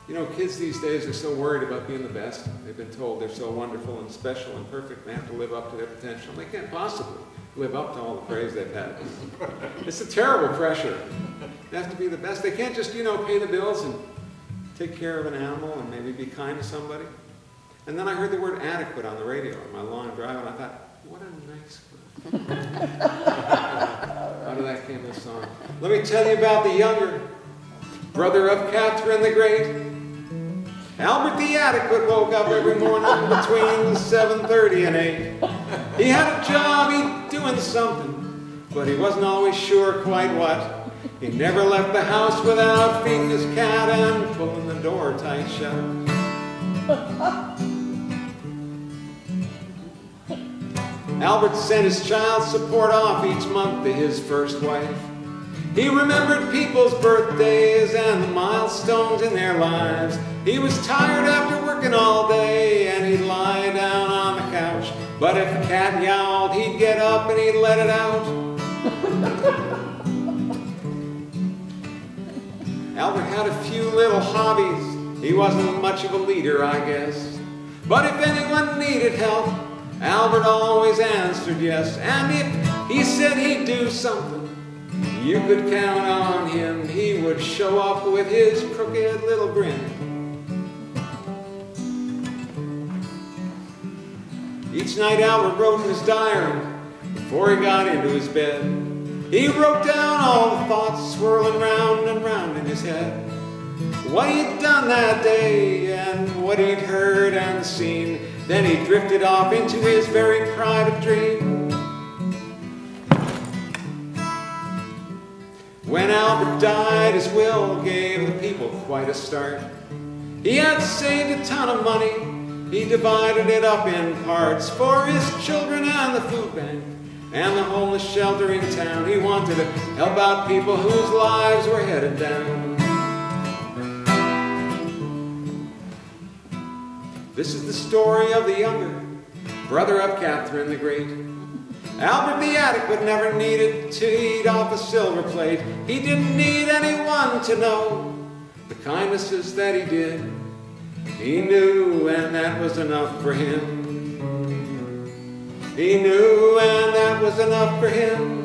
You know, kids these days are so worried about being the best. They've been told they're so wonderful and special and perfect, they have to live up to their potential. They can't possibly live up to all the praise they've had. It's a terrible pressure. They have to be the best. They can't just, you know, pay the bills and take care of an animal and maybe be kind to somebody. And then I heard the word adequate on the radio on my long drive, and I thought, what a nice word. Out of that came this song. Let me tell you about the younger brother of Catherine the Great. Albert the Adequate woke up every morning between 7:30 and 8. He had a job, he'd doing something, but he wasn't always sure quite what. He never left the house without feeding his cat and pulling the door tight shut. Albert sent his child support off each month to his first wife. He remembered people's birthdays and the milestones in their lives. He was tired after working all day and he'd lie down on the couch. But if the cat yowled, he'd get up and he'd let it out. Albert had a few little hobbies. He wasn't much of a leader, I guess. But if anyone needed help, Albert always answered yes. And if he said he'd do something, you could count on him. He would show up with his crooked little grin. Each night Albert wrote in his diary before he got into his bed. He wrote down all the thoughts swirling round and round in his head. What he'd done that day and what he'd heard and seen. Then he drifted off into his very private dream. When Albert died, his will gave the people quite a start. He had saved a ton of money. He divided it up in parts for his children and the food bank and the homeless shelter in town. He wanted to help out people whose lives were headed down. This is the story of the younger brother of Catherine the Great. Albert the Adequate never needed to eat off a silver plate. He didn't need anyone to know the kindnesses that he did. He knew, and that was enough for him. He knew, and that was enough for him.